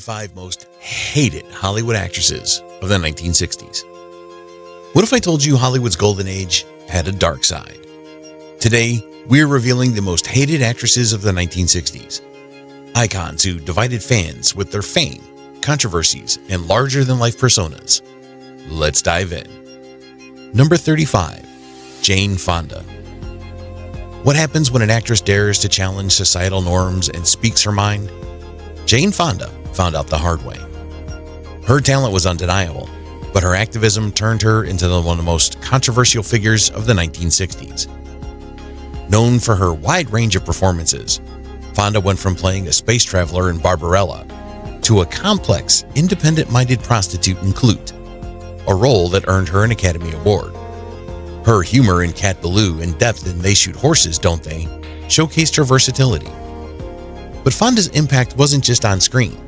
25 most hated Hollywood actresses of the 1960s. What if I told you Hollywood's golden age had a dark side? Today, we're revealing the most hated actresses of the 1960s. Icons who divided fans with their fame, controversies, and larger-than-life personas. Let's dive in. Number 35. Jane Fonda. What happens when an actress dares to challenge societal norms and speaks her mind? Jane Fonda found out the hard way. Her talent was undeniable, but her activism turned her into one of the most controversial figures of the 1960s. Known for her wide range of performances, Fonda went from playing a space traveler in Barbarella to a complex, independent-minded prostitute in Klute, a role that earned her an Academy Award. Her humor in Cat Ballou and depth in They Shoot Horses, Don't They? Showcased her versatility. But Fonda's impact wasn't just on screen.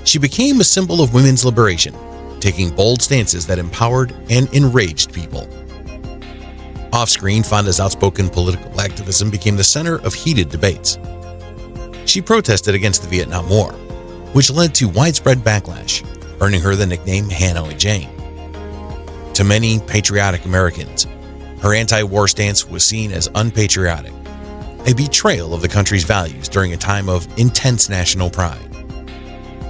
She became a symbol of women's liberation, taking bold stances that empowered and enraged people. Off-screen, Fonda's outspoken political activism became the center of heated debates. She protested against the Vietnam War, which led to widespread backlash, earning her the nickname Hanoi Jane. To many patriotic Americans, her anti-war stance was seen as unpatriotic, a betrayal of the country's values during a time of intense national pride.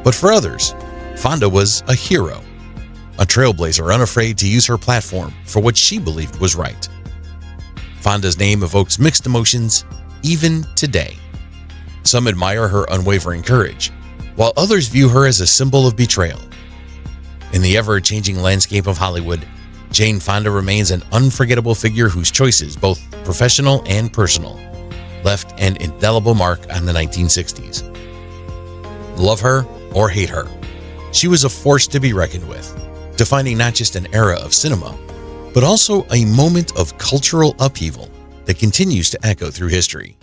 But for others, Fonda was a hero, a trailblazer unafraid to use her platform for what she believed was right. Fonda's name evokes mixed emotions even today. Some admire her unwavering courage, while others view her as a symbol of betrayal. In the ever-changing landscape of Hollywood, Jane Fonda remains an unforgettable figure whose choices, both professional and personal, left an indelible mark on the 1960s. Love her or hate her, she was a force to be reckoned with, defining not just an era of cinema, but also a moment of cultural upheaval that continues to echo through history.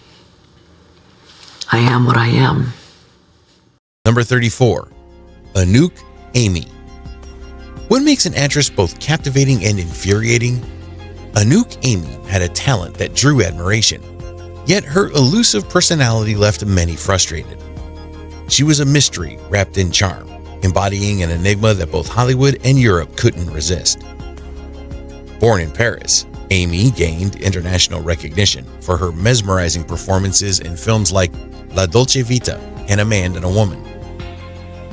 I am what I am. Number 34. Anouk Aimee. What makes an actress both captivating and infuriating? Anouk Aimee had a talent that drew admiration, yet her elusive personality left many frustrated. She was a mystery wrapped in charm, embodying an enigma that both Hollywood and Europe couldn't resist. Born in Paris, Aimee gained international recognition for her mesmerizing performances in films like La Dolce Vita and A Man and a Woman.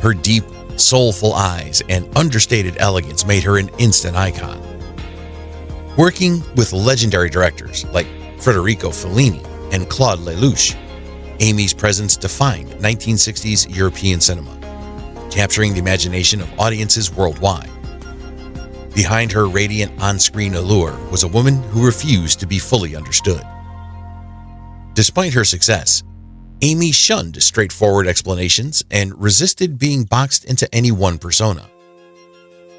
Her deep, soulful eyes and understated elegance made her an instant icon. Working with legendary directors like Federico Fellini and Claude Lelouch, Aimee's presence defined 1960s European cinema, capturing the imagination of audiences worldwide. Behind her radiant on-screen allure was a woman who refused to be fully understood. Despite her success, Aimee shunned straightforward explanations and resisted being boxed into any one persona.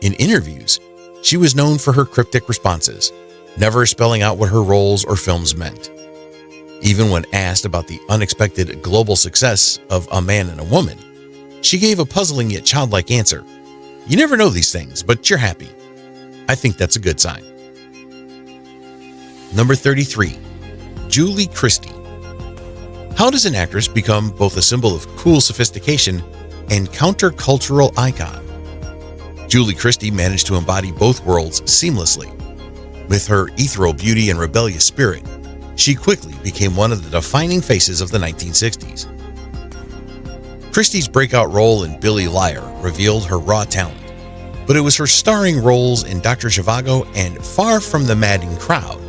In interviews, she was known for her cryptic responses, never spelling out what her roles or films meant. Even when asked about the unexpected global success of A Man and a Woman, she gave a puzzling yet childlike answer. "You never know these things, but you're happy." I think that's a good sign. Number 33. Julie Christie. How does an actress become both a symbol of cool sophistication and countercultural icon? Julie Christie managed to embody both worlds seamlessly. With her ethereal beauty and rebellious spirit, she quickly became one of the defining faces of the 1960s. Christie's breakout role in Billy Liar revealed her raw talent, but it was her starring roles in Dr. Zhivago and Far From the Madding Crowd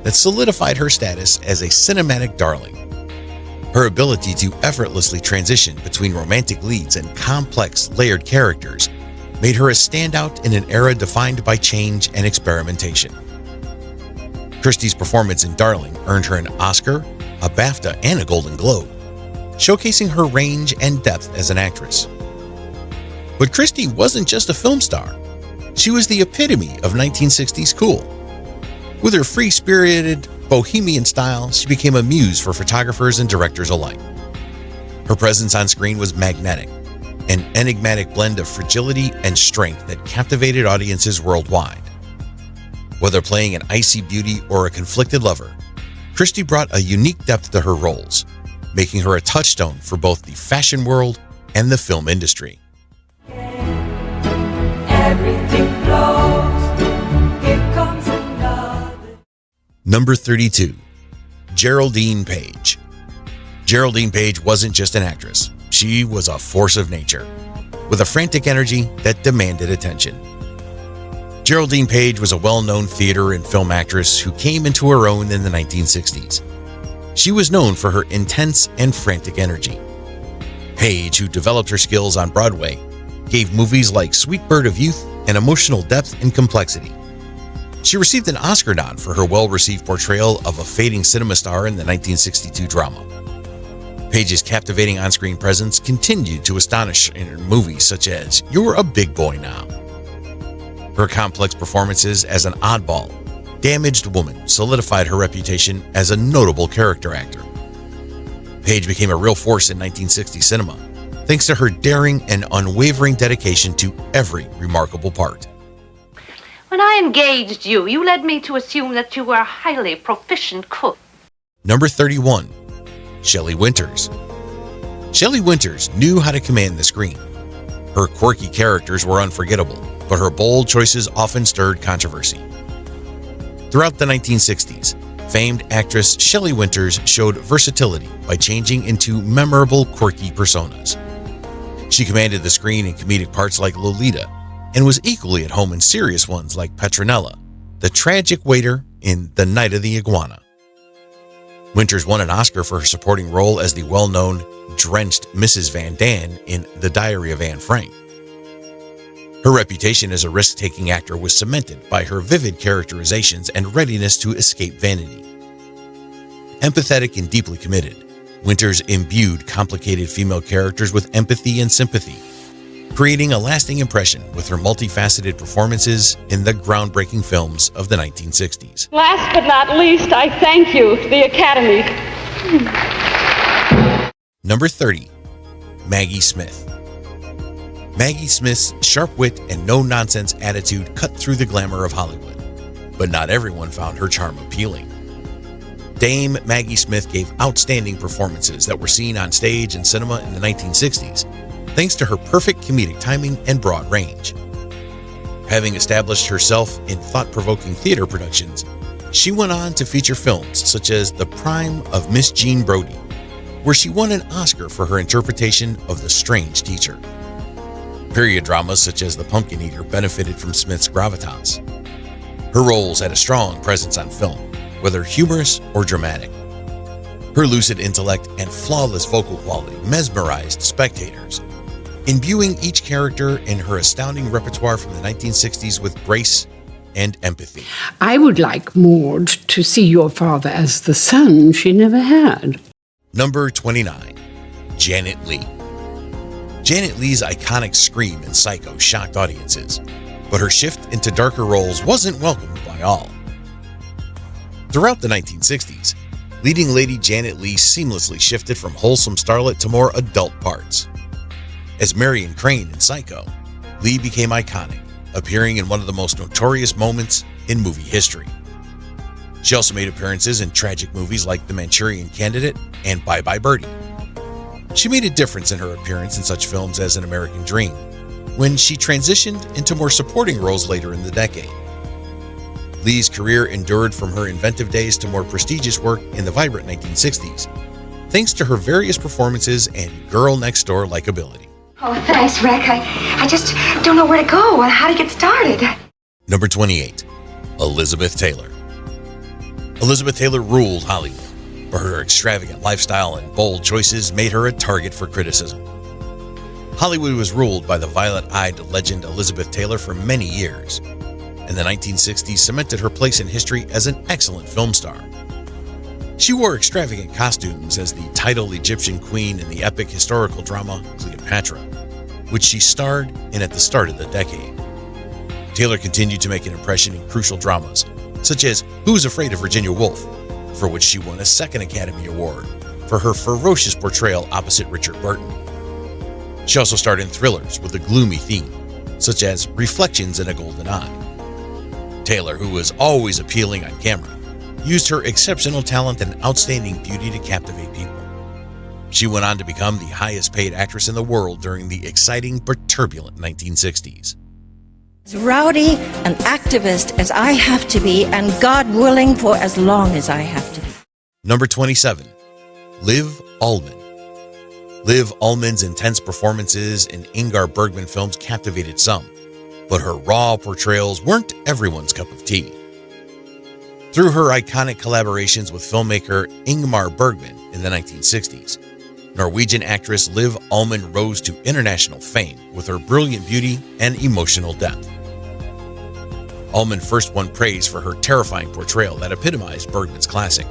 that solidified her status as a cinematic darling. Her ability to effortlessly transition between romantic leads and complex, layered characters made her a standout in an era defined by change and experimentation. Christie's performance in Darling earned her an Oscar, a BAFTA, and a Golden Globe, showcasing her range and depth as an actress. But Christie wasn't just a film star. She was the epitome of 1960s cool. With her free-spirited, bohemian style, she became a muse for photographers and directors alike. Her presence on screen was magnetic, an enigmatic blend of fragility and strength that captivated audiences worldwide. Whether playing an icy beauty or a conflicted lover, Christie brought a unique depth to her roles, making her a touchstone for both the fashion world and the film industry. everything flows. Here comes another. Number 32. Geraldine Page. Geraldine Page wasn't just an actress. She was a force of nature, with a frantic energy that demanded attention. Geraldine Page was a well-known theater and film actress who came into her own in the 1960s. She was known for her intense and frantic energy. Page, who developed her skills on Broadway, gave movies like Sweet Bird of Youth an emotional depth and complexity. She received an Oscar nod for her well-received portrayal of a fading cinema star in the 1962 drama. Page's captivating on-screen presence continued to astonish in movies such as You're a Big Boy Now. Her complex performances as an oddball, damaged woman solidified her reputation as a notable character actor. Page became a real force in 1960 cinema, thanks to her daring and unwavering dedication to every remarkable part. When I engaged you, you led me to assume that you were a highly proficient cook. Number 31. Shelley Winters. Shelley Winters knew how to command the screen. Her quirky characters were unforgettable, but her bold choices often stirred controversy. Throughout the 1960s, famed actress Shelley Winters showed versatility by changing into memorable, quirky personas. She commanded the screen in comedic parts like Lolita, and was equally at home in serious ones like Petronella, the tragic waiter in The Night of the Iguana. Winters won an Oscar for her supporting role as the well-known, drenched Mrs. Van Daan in The Diary of Anne Frank. Her reputation as a risk-taking actor was cemented by her vivid characterizations and readiness to escape vanity. Empathetic and deeply committed, Winters imbued complicated female characters with empathy and sympathy, creating a lasting impression with her multifaceted performances in the groundbreaking films of the 1960s. Last but not least, I thank you, the Academy. Number 30. Maggie Smith. Maggie Smith's sharp wit and no-nonsense attitude cut through the glamour of Hollywood, but not everyone found her charm appealing. Dame Maggie Smith gave outstanding performances that were seen on stage and cinema in the 1960s, thanks to her perfect comedic timing and broad range. Having established herself in thought-provoking theater productions, she went on to feature films such as The Prime of Miss Jean Brodie, where she won an Oscar for her interpretation of the strange teacher. Period dramas such as The Pumpkin Eater benefited from Smith's gravitas. Her roles had a strong presence on film, whether humorous or dramatic. Her lucid intellect and flawless vocal quality mesmerized spectators, imbuing each character in her astounding repertoire from the 1960s with grace and empathy. I would like Maud to see your father as the son she never had. Number 29. Janet Leigh. Janet Leigh's iconic scream in Psycho shocked audiences, but her shift into darker roles wasn't welcomed by all. Throughout the 1960s, leading lady Janet Leigh seamlessly shifted from wholesome starlet to more adult parts. As Marion Crane in Psycho, Leigh became iconic, appearing in one of the most notorious moments in movie history. She also made appearances in tragic movies like The Manchurian Candidate and Bye Bye Birdie. She made a difference in her appearance in such films as An American Dream, when she transitioned into more supporting roles later in the decade. Leigh's career endured from her inventive days to more prestigious work in the vibrant 1960s, thanks to her various performances and girl-next-door likability. Oh, thanks, Rick. I just don't know where to go and how to get started. Number 28. Elizabeth Taylor. Elizabeth Taylor ruled Hollywood, but her extravagant lifestyle and bold choices made her a target for criticism. Hollywood was ruled by the violet-eyed legend Elizabeth Taylor for many years, and the 1960s cemented her place in history as an excellent film star. She wore extravagant costumes as the titled Egyptian queen in the epic historical drama Cleopatra, which she starred in at the start of the decade. Taylor continued to make an impression in crucial dramas, such as Who's Afraid of Virginia Woolf, for which she won a second Academy Award for her ferocious portrayal opposite Richard Burton. She also starred in thrillers with a gloomy theme, such as Reflections in a Golden Eye. Taylor, who was always appealing on camera, used her exceptional talent and outstanding beauty to captivate people. She went on to become the highest paid actress in the world during the exciting but turbulent 1960s. As rowdy an activist as I have to be, and God willing, for as long as I have to be. Number 27, Liv Almond. Liv Almond's intense performances in Ingmar Bergman films captivated some, but her raw portrayals weren't everyone's cup of tea. Through her iconic collaborations with filmmaker Ingmar Bergman in the 1960s, Norwegian actress Liv Almond rose to international fame with her brilliant beauty and emotional depth. Almond first won praise for her terrifying portrayal that epitomized Bergman's classic.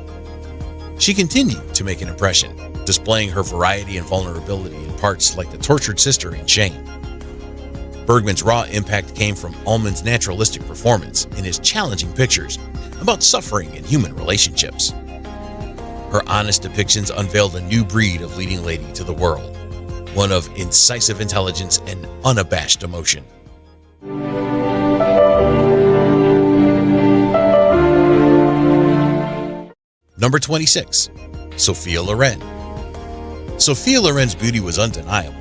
She continued to make an impression, displaying her variety and vulnerability in parts like the tortured sister in Shame. Bergman's raw impact came from Almond's naturalistic performance in his challenging pictures about suffering and human relationships. Her honest depictions unveiled a new breed of leading lady to the world, one of incisive intelligence and unabashed emotion. Number 26, Sophia Loren. Sophia Loren's beauty was undeniable,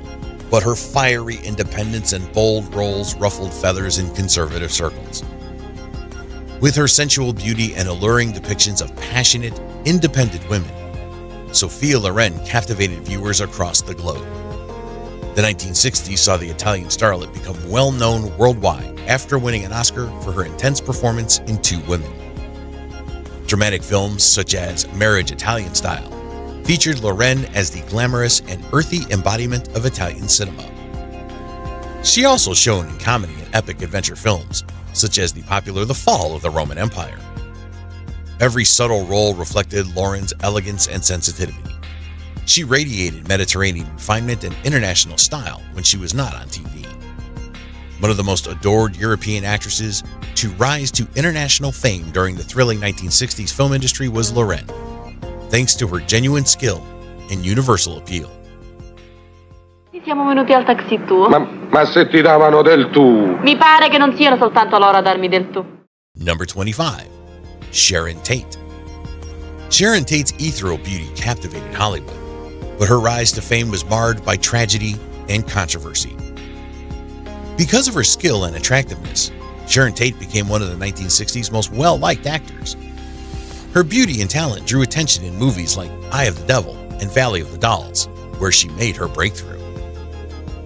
but her fiery independence and bold roles ruffled feathers in conservative circles. With her sensual beauty and alluring depictions of passionate, independent women, Sophia Loren captivated viewers across the globe. The 1960s saw the Italian starlet become well-known worldwide after winning an Oscar for her intense performance in Two Women. Dramatic films such as Marriage Italian Style featured Loren as the glamorous and earthy embodiment of Italian cinema. She also shone in comedy and epic adventure films, such as the popular The Fall of the Roman Empire. Every subtle role reflected Loren's elegance and sensitivity. She radiated Mediterranean refinement and international style when she was not on TV. One of the most adored European actresses to rise to international fame during the thrilling 1960s film industry was Loren, thanks to her genuine skill and universal appeal. Siamo venuti al taxi tuo. Ma se ti davano del tu. Mi pare che non siano soltanto loro a darmi del tu. Number 25, Sharon Tate. Sharon Tate's ethereal beauty captivated Hollywood, but her rise to fame was marred by tragedy and controversy. Because of her skill and attractiveness, Sharon Tate became one of the 1960s most well-liked actors. Her beauty and talent drew attention in movies like Eye of the Devil and Valley of the Dolls, where she made her breakthrough.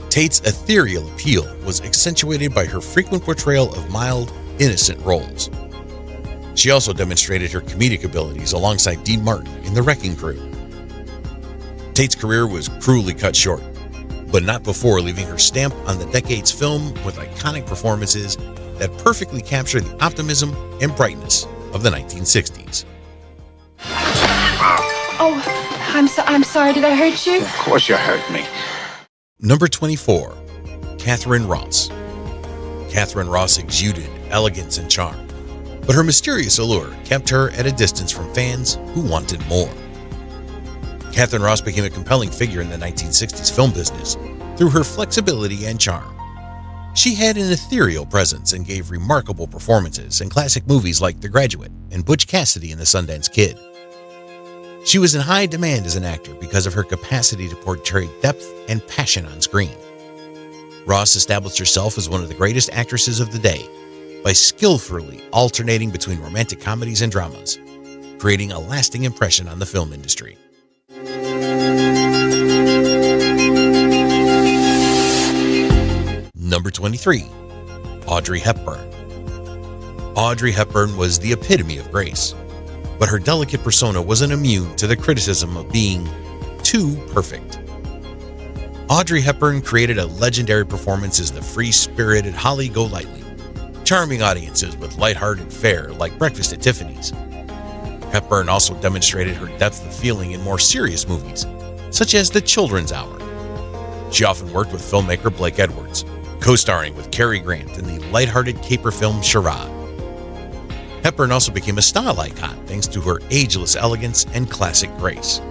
Tate's ethereal appeal was accentuated by her frequent portrayal of mild, innocent roles. She also demonstrated her comedic abilities alongside Dean Martin in The Wrecking Crew. Tate's career was cruelly cut short, but not before leaving her stamp on the decade's film with iconic performances that perfectly capture the optimism and brightness of the 1960s. Oh, I'm sorry. Did I hurt you? Of course you hurt me. Number 24, Katherine Ross. Katherine Ross exuded elegance and charm, but her mysterious allure kept her at a distance from fans who wanted more. Katherine Ross became a compelling figure in the 1960s film business through her flexibility and charm. She had an ethereal presence and gave remarkable performances in classic movies like The Graduate and Butch Cassidy and the Sundance Kid. She was in high demand as an actor because of her capacity to portray depth and passion on screen. Ross established herself as one of the greatest actresses of the day by skillfully alternating between romantic comedies and dramas, creating a lasting impression on the film industry. Number 23, Audrey Hepburn. Audrey Hepburn was the epitome of grace, but her delicate persona wasn't immune to the criticism of being too perfect. Audrey Hepburn created a legendary performance as the free-spirited Holly Golightly, charming audiences with lighthearted fare like Breakfast at Tiffany's. Hepburn also demonstrated her depth of feeling in more serious movies, such as The Children's Hour. She often worked with filmmaker Blake Edwards, co-starring with Cary Grant in the lighthearted caper film Charade. Hepburn also became a style icon thanks to her ageless elegance and classic grace.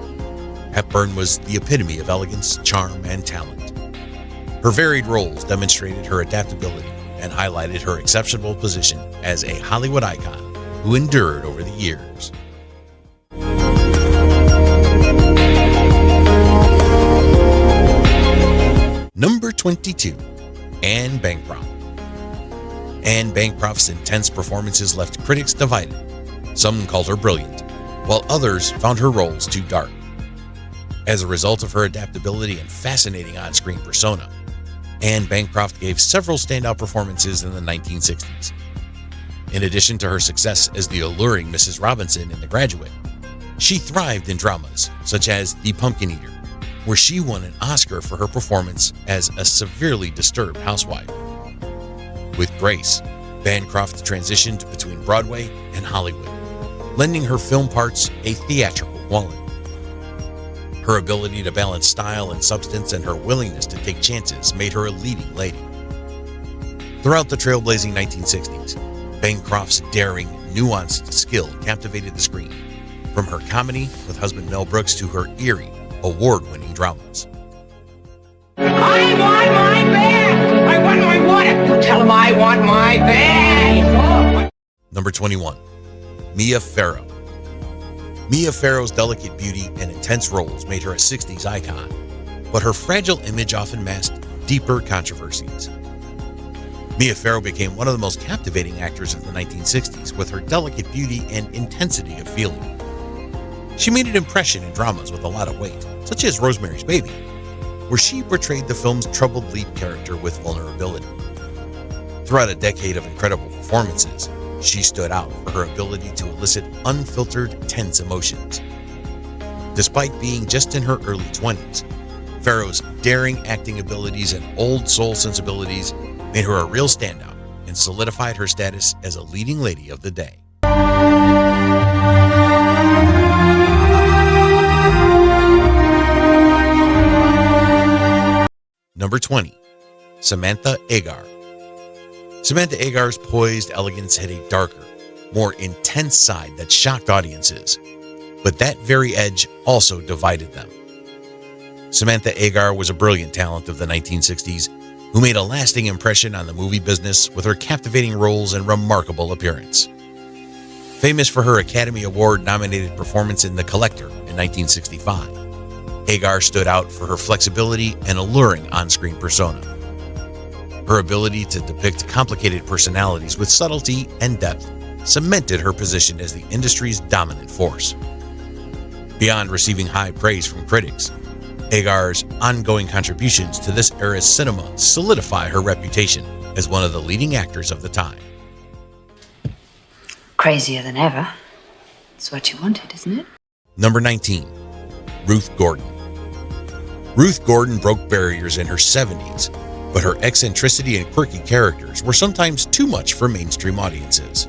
Hepburn was the epitome of elegance, charm, and talent. Her varied roles demonstrated her adaptability and highlighted her exceptional position as a Hollywood icon who endured over the years. Number 22, Anne Bancroft. Anne Bancroft's intense performances left critics divided. Some called her brilliant, while others found her roles too dark. As a result of her adaptability and fascinating on-screen persona, Anne Bancroft gave several standout performances in the 1960s. In addition to her success as the alluring Mrs. Robinson in The Graduate, she thrived in dramas such as The Pumpkin Eater, where she won an Oscar for her performance as a severely disturbed housewife. With grace, Bancroft transitioned between Broadway and Hollywood, lending her film parts a theatrical quality. Her ability to balance style and substance and her willingness to take chances made her a leading lady. Throughout the trailblazing 1960s, Bancroft's daring, nuanced skill captivated the screen, from her comedy with husband Mel Brooks to her eerie, award-winning dramas. I want my bag! I want my water! You tell him I want my bag! Number 21. Mia Farrow. Mia Farrow's delicate beauty and intense roles made her a 60s icon, but her fragile image often masked deeper controversies. Mia Farrow became one of the most captivating actors of the 1960s with her delicate beauty and intensity of feeling. She made an impression in dramas with a lot of weight, such as Rosemary's Baby, where she portrayed the film's troubled lead character with vulnerability. Throughout a decade of incredible performances, she stood out for her ability to elicit unfiltered, tense emotions. Despite being just in her early 20s, Farrow's daring acting abilities and old soul sensibilities made her a real standout and solidified her status as a leading lady of the day. Number 20. Samantha Agar. Samantha Agar's poised elegance had a darker, more intense side that shocked audiences, but that very edge also divided them. Samantha Agar was a brilliant talent of the 1960s who made a lasting impression on the movie business with her captivating roles and remarkable appearance. Famous for her Academy Award-nominated performance in The Collector in 1965, Agar stood out for her flexibility and alluring on-screen persona. Her ability to depict complicated personalities with subtlety and depth cemented her position as the industry's dominant force. Beyond receiving high praise from critics, Agar's ongoing contributions to this era's cinema solidify her reputation as one of the leading actors of the time. Crazier than ever. It's what you wanted, isn't it? Number 19. Ruth Gordon. Ruth Gordon broke barriers in her 70s, but her eccentricity and quirky characters were sometimes too much for mainstream audiences.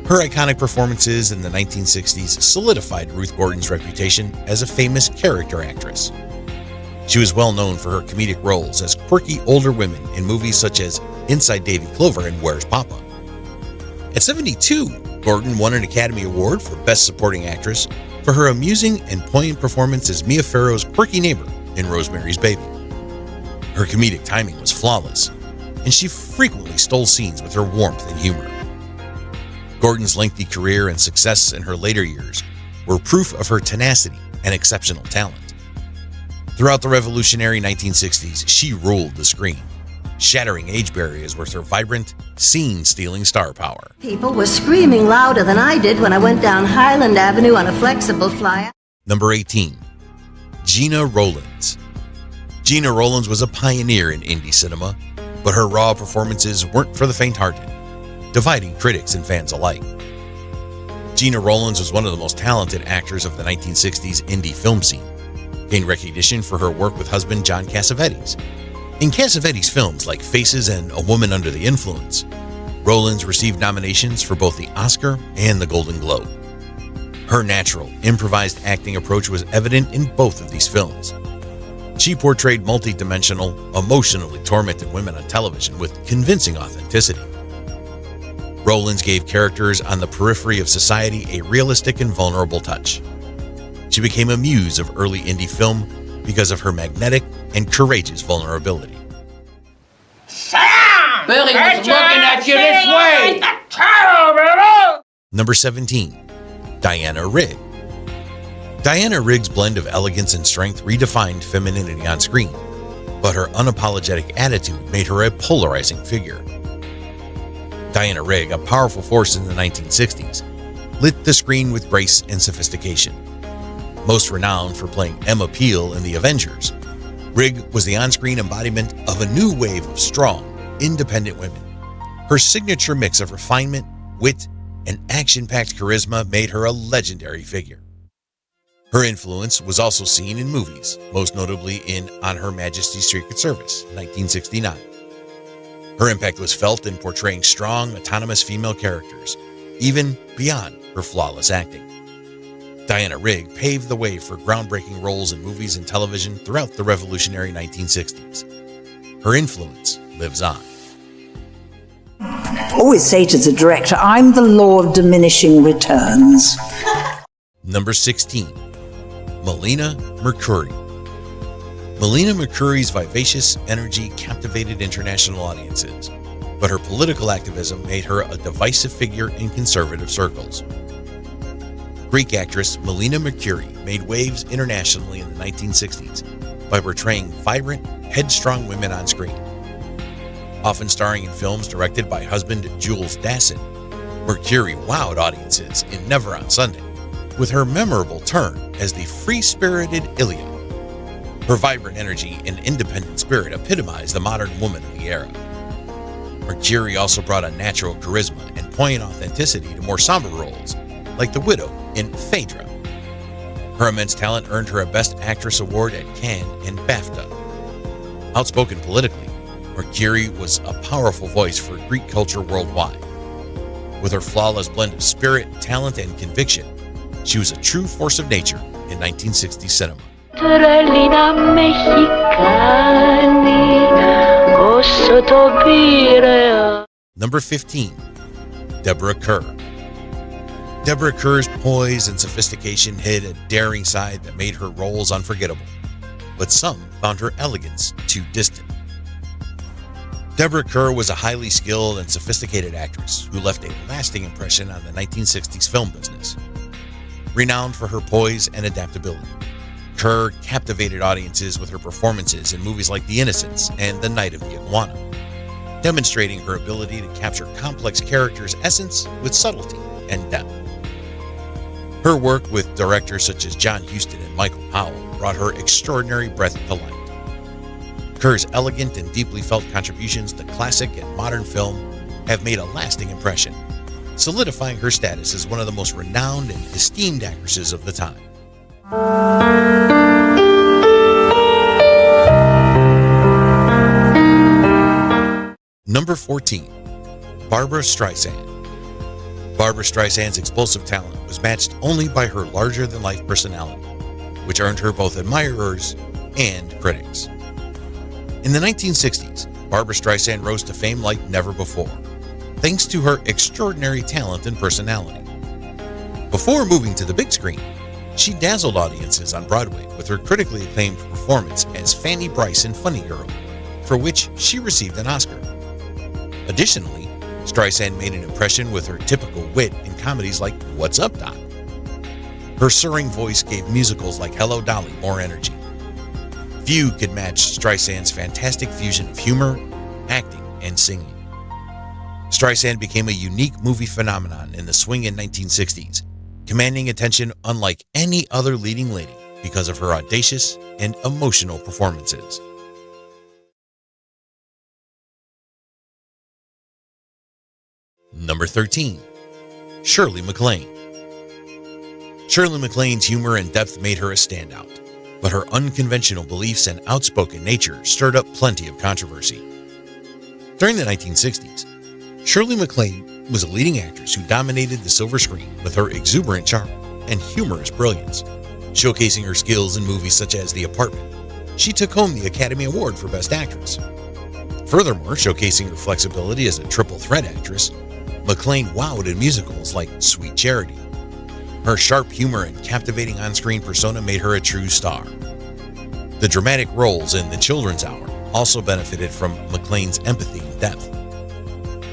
Her iconic performances in the 1960s solidified Ruth Gordon's reputation as a famous character actress. She was well known for her comedic roles as quirky older women in movies such as Inside Davy Clover and Where's Papa? At 72, Gordon won an Academy Award for Best Supporting Actress for her amusing and poignant performance as Mia Farrow's quirky neighbor in Rosemary's Baby. Her comedic timing was flawless, and she frequently stole scenes with her warmth and humor. Gordon's lengthy career and success in her later years were proof of her tenacity and exceptional talent. Throughout the revolutionary 1960s, she ruled the screen, shattering age barriers with her vibrant, scene-stealing star power. People were screaming louder than I did when I went down Highland Avenue on a flexible flyer. Number 18. Gina Rolland. Gina Rolland was a pioneer in indie cinema, but her raw performances weren't for the faint-hearted, dividing critics and fans alike. Gina Rolland was one of the most talented actors of the 1960s indie film scene, gained recognition for her work with husband John Cassavetes. In Cassavetes' films like Faces and A Woman Under the Influence, Rolland received nominations for both the Oscar and the Golden Globe. Her natural, improvised acting approach was evident in both of these films. She portrayed multi-dimensional, emotionally tormented women on television with convincing authenticity. Rolland gave characters on the periphery of society a realistic and vulnerable touch. She became a muse of early indie film because of her magnetic and courageous vulnerability. Sam! Billy was looking at you this way! Number 17. Diana Rigg. Diana Rigg's blend of elegance and strength redefined femininity on screen, but her unapologetic attitude made her a polarizing figure. Diana Rigg, a powerful force in the 1960s, lit the screen with grace and sophistication. Most renowned for playing Emma Peel in The Avengers, Rigg was the on-screen embodiment of a new wave of strong, independent women. Her signature mix of refinement, wit, and action-packed charisma made her a legendary figure. Her influence was also seen in movies, most notably in On Her Majesty's Secret Service, 1969. Her impact was felt in portraying strong, autonomous female characters, even beyond her flawless acting. Diana Rigg paved the way for groundbreaking roles in movies and television throughout the revolutionary 1960s. Her influence lives on. Always say to the director, I'm the law of diminishing returns. Number 16. Molina Mercuri. Molina Mercuri's vivacious energy captivated international audiences, but her political activism made her a divisive figure in conservative circles. Greek actress Molina Mercuri made waves internationally in the 1960s by portraying vibrant, headstrong women on screen. Often starring in films directed by husband Jules Dassin, Mercuri wowed audiences in Never on Sunday with her memorable turn as the free-spirited Ilia. Her vibrant energy and independent spirit epitomized the modern woman of the era. Mercuri also brought a natural charisma and poignant authenticity to more somber roles, like the widow in Phaedra. Her immense talent earned her a Best Actress award at Cannes and BAFTA. Outspoken politically, Mercuri was a powerful voice for Greek culture worldwide. With her flawless blend of spirit, talent, and conviction, she was a true force of nature in 1960s cinema. Number 15. Deborah Kerr. Deborah Kerr's poise and sophistication hid a daring side that made her roles unforgettable, but some found her elegance too distant. Deborah Kerr was a highly skilled and sophisticated actress who left a lasting impression on the 1960s film business. Renowned for her poise and adaptability, Kerr captivated audiences with her performances in movies like The Innocents and The Night of the Iguana, demonstrating her ability to capture complex characters' essence with subtlety and depth. Her work with directors such as John Huston and Michael Powell brought her extraordinary breadth to light. Kerr's elegant and deeply felt contributions to classic and modern film have made a lasting impression, solidifying her status as one of the most renowned and esteemed actresses of the time. Number 14. Barbra Streisand. Barbra Streisand's explosive talent was matched only by her larger-than-life personality, which earned her both admirers and critics. In the 1960s, Barbra Streisand rose to fame like never before, thanks to her extraordinary talent and personality. Before moving to the big screen, she dazzled audiences on Broadway with her critically acclaimed performance as Fanny Brice in Funny Girl, for which she received an Oscar. Additionally, Streisand made an impression with her typical wit in comedies like What's Up, Doc? Her surring voice gave musicals like Hello, Dolly more energy. Few could match Streisand's fantastic fusion of humor, acting, and singing. Streisand became a unique movie phenomenon in the swinging 1960s, commanding attention unlike any other leading lady because of her audacious and emotional performances. Number 13. Shirley McLean. Shirley McLean's humor and depth made her a standout, but her unconventional beliefs and outspoken nature stirred up plenty of controversy. During the 1960s, Shirley McLean was a leading actress who dominated the silver screen with her exuberant charm and humorous brilliance. Showcasing her skills in movies such as The Apartment, she took home the Academy Award for Best Actress. Furthermore, showcasing her flexibility as a triple threat actress, McLean wowed in musicals like Sweet Charity. Her sharp humor and captivating on-screen persona made her a true star. The dramatic roles in The Children's Hour also benefited from McLean's empathy and depth.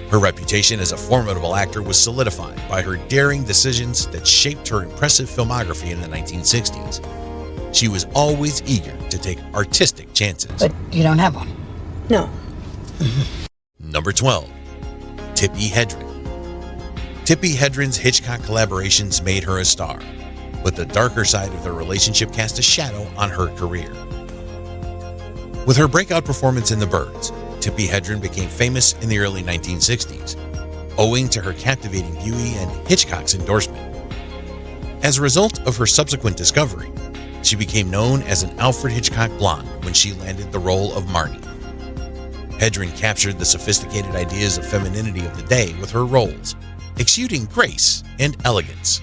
Her reputation as a formidable actor was solidified by her daring decisions that shaped her impressive filmography in the 1960s. She was always eager to take artistic chances. But you don't have one? No. Number 12. Tippy Hedren. Tippy Hedren's Hitchcock collaborations made her a star, but the darker side of their relationship cast a shadow on her career. With her breakout performance in The Birds, Tippy Hedren became famous in the early 1960s, owing to her captivating beauty and Hitchcock's endorsement. As a result of her subsequent discovery, she became known as an Alfred Hitchcock blonde when she landed the role of Marnie. Hedren captured the sophisticated ideas of femininity of the day with her roles, exuding grace and elegance.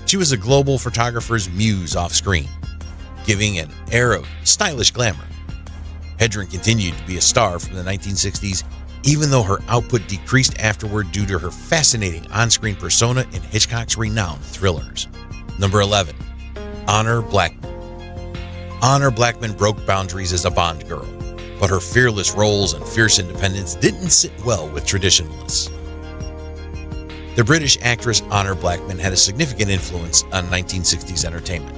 She was a global photographer's muse off-screen, giving an air of stylish glamour. Hedren continued to be a star from the 1960s, even though her output decreased afterward due to her fascinating on-screen persona in Hitchcock's renowned thrillers. Number 11. Honor Blackman. Honor Blackman broke boundaries as a Bond girl, but her fearless roles and fierce independence didn't sit well with traditionalists. The British actress Honor Blackman had a significant influence on 1960s entertainment.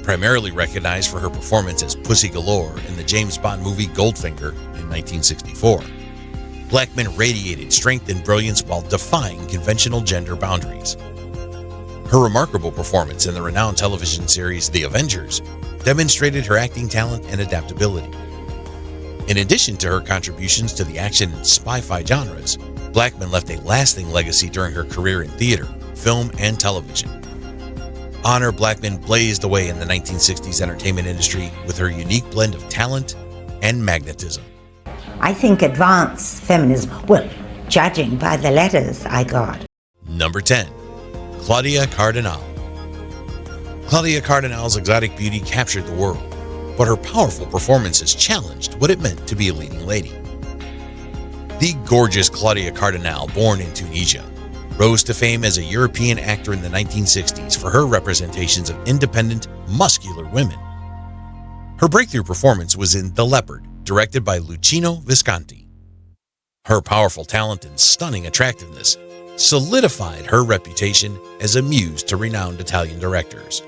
Primarily recognized for her performance as Pussy Galore in the James Bond movie Goldfinger in 1964, Blackman radiated strength and brilliance while defying conventional gender boundaries. Her remarkable performance in the renowned television series The Avengers demonstrated her acting talent and adaptability. In addition to her contributions to the action and spy-fi genres, Blackman left a lasting legacy during her career in theater, film, and television. Honor Blackman blazed away in the 1960s entertainment industry with her unique blend of talent and magnetism. I think advanced feminism, well, judging by the letters I got. Number 10. Claudia Cardinale. Claudia Cardinale's exotic beauty captured the world, but her powerful performances challenged what it meant to be a leading lady. The gorgeous Claudia Cardinale, born in Tunisia, rose to fame as a European actor in the 1960s for her representations of independent, muscular women. Her breakthrough performance was in The Leopard, directed by Luchino Visconti. Her powerful talent and stunning attractiveness solidified her reputation as a muse to renowned Italian directors.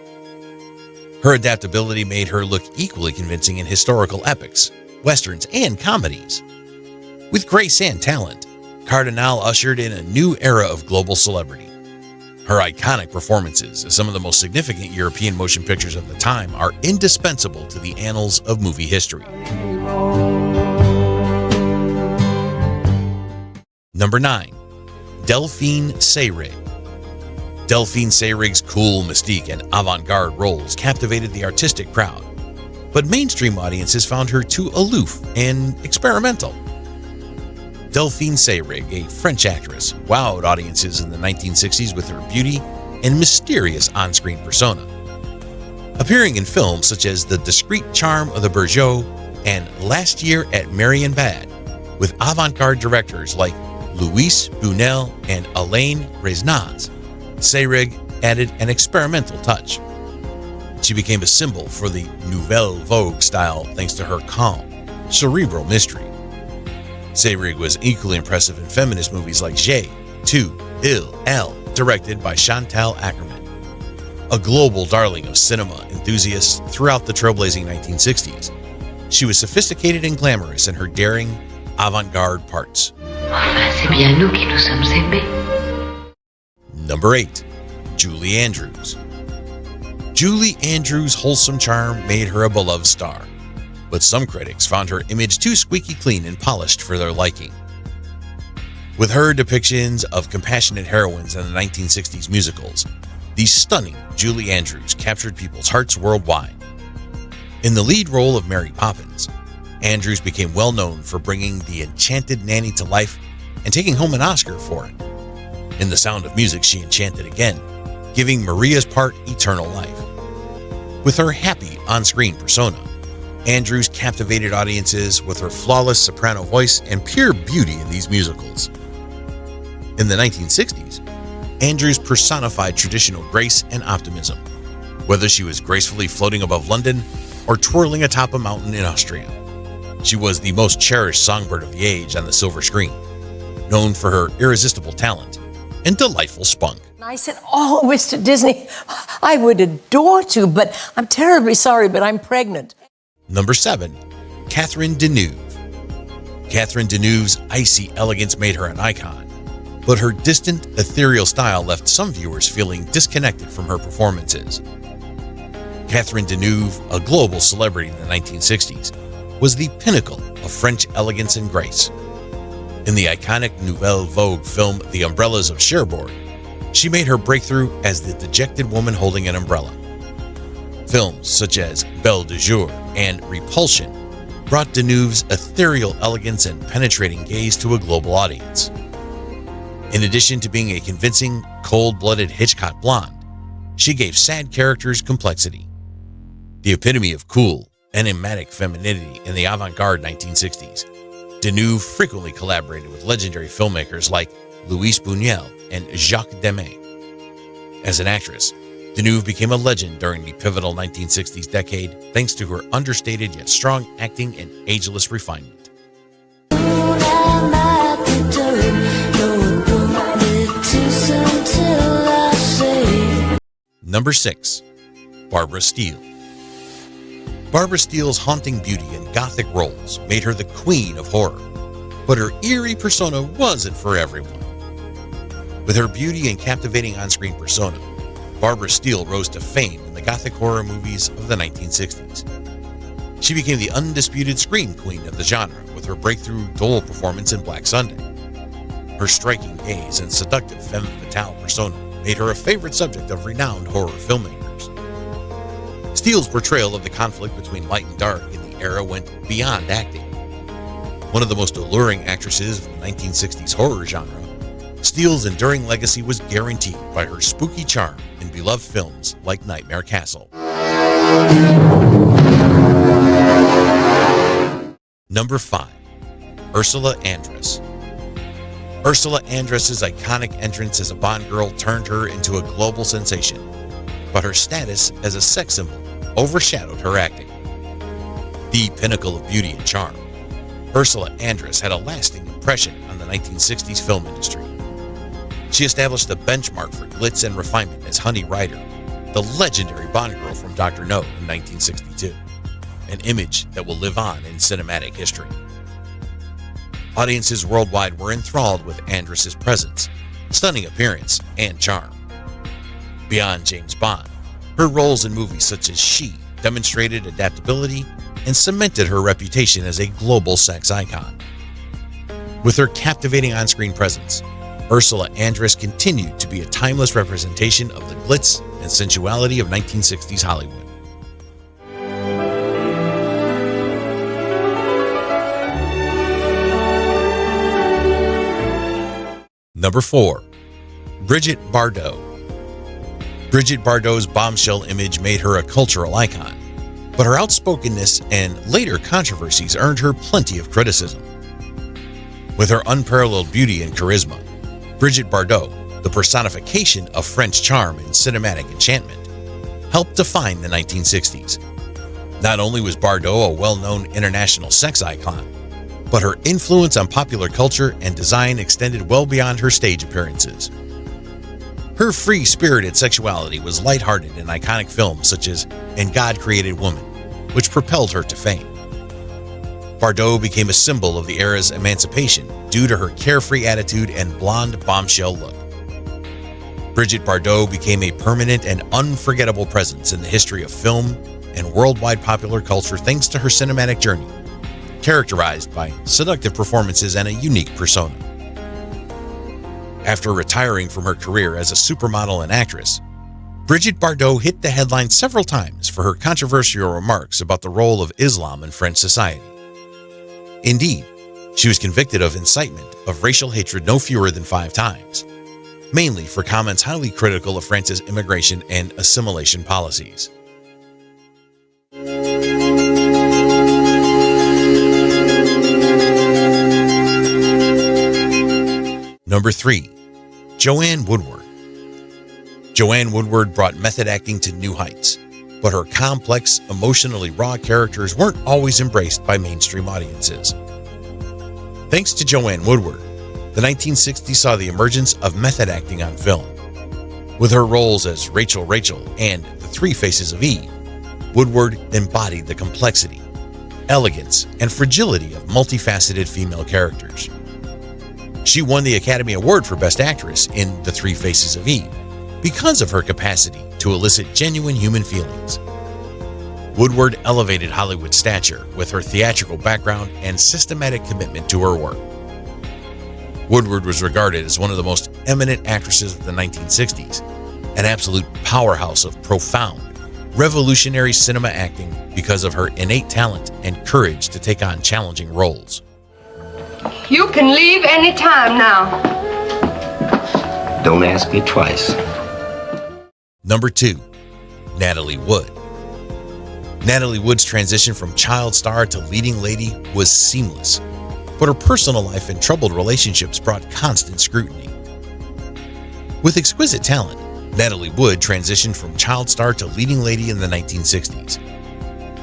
Her adaptability made her look equally convincing in historical epics, westerns, and comedies. With grace and talent, Cardinale ushered in a new era of global celebrity. Her iconic performances as some of the most significant European motion pictures of the time are indispensable to the annals of movie history. Number 9. Delphine Seyrig. Delphine Seyrig's cool mystique and avant-garde roles captivated the artistic crowd, but mainstream audiences found her too aloof and experimental. Delphine Seyrig, a French actress, wowed audiences in the 1960s with her beauty and mysterious on-screen persona. Appearing in films such as The Discreet Charm of the Bourgeois and Last Year at Marienbad, with avant-garde directors like Louis Buñuel and Alain Resnaz, Seyrig added an experimental touch. She became a symbol for the Nouvelle Vogue style thanks to her calm, cerebral mystery. Seyrig was equally impressive in feminist movies like J'ai, Tu, Il, Elle, directed by Chantal Akerman. A global darling of cinema enthusiasts throughout the trailblazing 1960s, she was sophisticated and glamorous in her daring, avant-garde parts. C'est bien nous qui nous sommes aimés. Number 8. Julie Andrews. Julie Andrews' wholesome charm made her a beloved star, but some critics found her image too squeaky clean and polished for their liking. With her depictions of compassionate heroines in the 1960s musicals, the stunning Julie Andrews captured people's hearts worldwide. In the lead role of Mary Poppins, Andrews became well known for bringing the enchanted nanny to life and taking home an Oscar for it. In The Sound of Music, she enchanted again, giving Maria's part eternal life. With her happy on-screen persona, Andrews captivated audiences with her flawless soprano voice and pure beauty in these musicals. In the 1960s, Andrews personified traditional grace and optimism, whether she was gracefully floating above London or twirling atop a mountain in Austria. She was the most cherished songbird of the age on the silver screen, known for her irresistible talent and delightful spunk. I said, oh, Mr. Disney, I would adore to, but I'm terribly sorry, but I'm pregnant. Number 7. Katherine Deneuve. Katherine Deneuve's icy elegance made her an icon, but her distant, ethereal style left some viewers feeling disconnected from her performances. Katherine Deneuve, a global celebrity in the 1960s, was the pinnacle of French elegance and grace. In the iconic Nouvelle Vogue film The Umbrellas of Cherbourg, she made her breakthrough as the dejected woman holding an umbrella. Films such as Belle de Jour and Repulsion brought Deneuve's ethereal elegance and penetrating gaze to a global audience. In addition to being a convincing, cold-blooded Hitchcock blonde, she gave sad characters complexity. The epitome of cool, enigmatic femininity in the avant-garde 1960s, Deneuve frequently collaborated with legendary filmmakers like Louis Buñuel and Jacques Demy. As an actress, Deneuve became a legend during the pivotal 1960s decade thanks to her understated yet strong acting and ageless refinement. Number 6. Barbara Steele. Barbara Steele's haunting beauty and gothic roles made her the queen of horror, but her eerie persona wasn't for everyone. With her beauty and captivating on-screen persona, Barbara Steele rose to fame in the gothic horror movies of the 1960s. She became the undisputed scream queen of the genre with her breakthrough Dole performance in Black Sunday. Her striking gaze and seductive femme fatale persona made her a favorite subject of renowned horror filmmakers. Steele's portrayal of the conflict between light and dark in the era went beyond acting. One of the most alluring actresses of the 1960s horror genre, Steele's enduring legacy was guaranteed by her spooky charm in beloved films like Nightmare Castle. Number 5. Ursula Andress. Ursula Andress's iconic entrance as a Bond girl turned her into a global sensation, but her status as a sex symbol overshadowed her acting. The pinnacle of beauty and charm, Ursula Andress had a lasting impression on the 1960s film industry. She established the benchmark for glitz and refinement as Honey Rider, the legendary Bond girl from Dr. No in 1962, an image that will live on in cinematic history. Audiences worldwide were enthralled with Andress's presence, stunning appearance, and charm. Beyond James Bond, her roles in movies such as She demonstrated adaptability and cemented her reputation as a global sex icon. With her captivating on-screen presence, Ursula Andress continued to be a timeless representation of the glitz and sensuality of 1960s Hollywood. Number 4. Bridget Bardo. Bridget Bardo's bombshell image made her a cultural icon, but her outspokenness and later controversies earned her plenty of criticism. With her unparalleled beauty and charisma, Bridget Bardo, the personification of French charm and cinematic enchantment, helped define the 1960s. Not only was Bardo a well-known international sex icon, but her influence on popular culture and design extended well beyond her stage appearances. Her free-spirited sexuality was lighthearted in iconic films such as And God Created Woman, which propelled her to fame. Bardo became a symbol of the era's emancipation due to her carefree attitude and blonde bombshell look. Bridget Bardo became a permanent and unforgettable presence in the history of film and worldwide popular culture thanks to her cinematic journey, characterized by seductive performances and a unique persona. After retiring from her career as a supermodel and actress, Bridget Bardo hit the headlines several times for her controversial remarks about the role of Islam in French society. Indeed, she was convicted of incitement of racial hatred no fewer than 5 times, mainly for comments highly critical of France's immigration and assimilation policies. Number 3. Joanne Woodward. Joanne Woodward brought method acting to new heights, but her complex, emotionally raw characters weren't always embraced by mainstream audiences. Thanks to Joanne Woodward, the 1960s saw the emergence of method acting on film. With her roles as Rachel and the Three Faces of Eve, Woodward embodied the complexity, elegance, and fragility of multifaceted female characters. She won the Academy Award for Best Actress in The Three Faces of Eve because of her capacity to elicit genuine human feelings. Woodward elevated Hollywood's stature with her theatrical background and systematic commitment to her work. Woodward was regarded as one of the most eminent actresses of the 1960s, an absolute powerhouse of profound, revolutionary cinema acting because of her innate talent and courage to take on challenging roles. You can leave any time now. Don't ask me twice. Number 2, Natalie Wood. Natalie Wood's transition from child star to leading lady was seamless, but her personal life and troubled relationships brought constant scrutiny. With exquisite talent, Natalie Wood transitioned from child star to leading lady in the 1960s.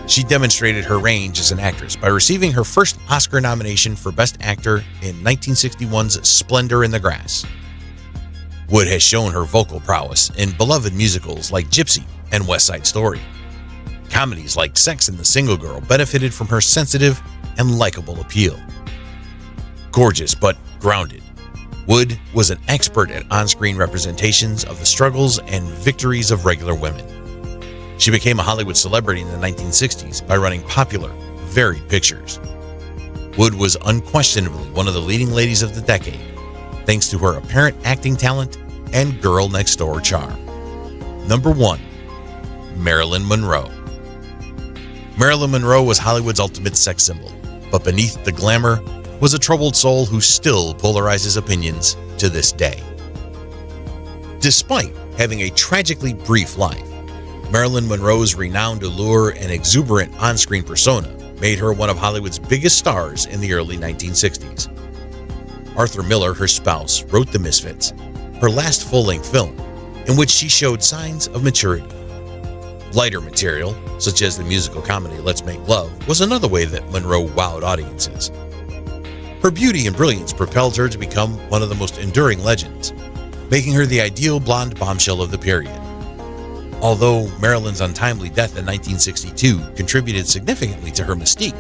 She demonstrated her range as an actress by receiving her first Oscar nomination for Best Actor in 1961's Splendor in the Grass. Wood has shown her vocal prowess in beloved musicals like Gypsy and West Side Story. Comedies like Sex and the Single Girl benefited from her sensitive and likable appeal. Gorgeous but grounded, Wood was an expert at on-screen representations of the struggles and victories of regular women. She became a Hollywood celebrity in the 1960s by running popular, varied pictures. Wood was unquestionably one of the leading ladies of the decade, thanks to her apparent acting talent and girl-next-door charm. Number 1, Marilyn Monroe. Marilyn Monroe was Hollywood's ultimate sex symbol, but beneath the glamour was a troubled soul who still polarizes opinions to this day. Despite having a tragically brief life, Marilyn Monroe's renowned allure and exuberant on-screen persona made her one of Hollywood's biggest stars in the early 1960s. Arthur Miller, her spouse, wrote The Misfits, her last full-length film, in which she showed signs of maturity. Lighter material, such as the musical comedy Let's Make Love, was another way that Monroe wowed audiences. Her beauty and brilliance propelled her to become one of the most enduring legends, making her the ideal blonde bombshell of the period. Although Marilyn's untimely death in 1962 contributed significantly to her mystique,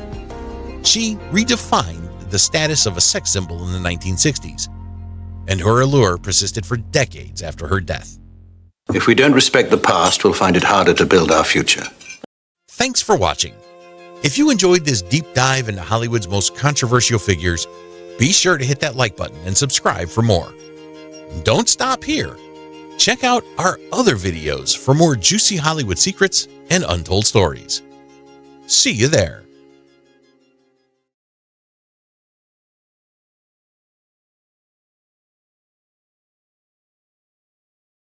she redefined the status of a sex symbol in the 1960s, and her allure persisted for decades after her death. If we don't respect the past, we'll find it harder to build our future. Thanks for watching. If you enjoyed this deep dive into Hollywood's most controversial figures, be sure to hit that like button and subscribe for more. Don't stop here. Check out our other videos for more juicy Hollywood secrets and untold stories. See you there.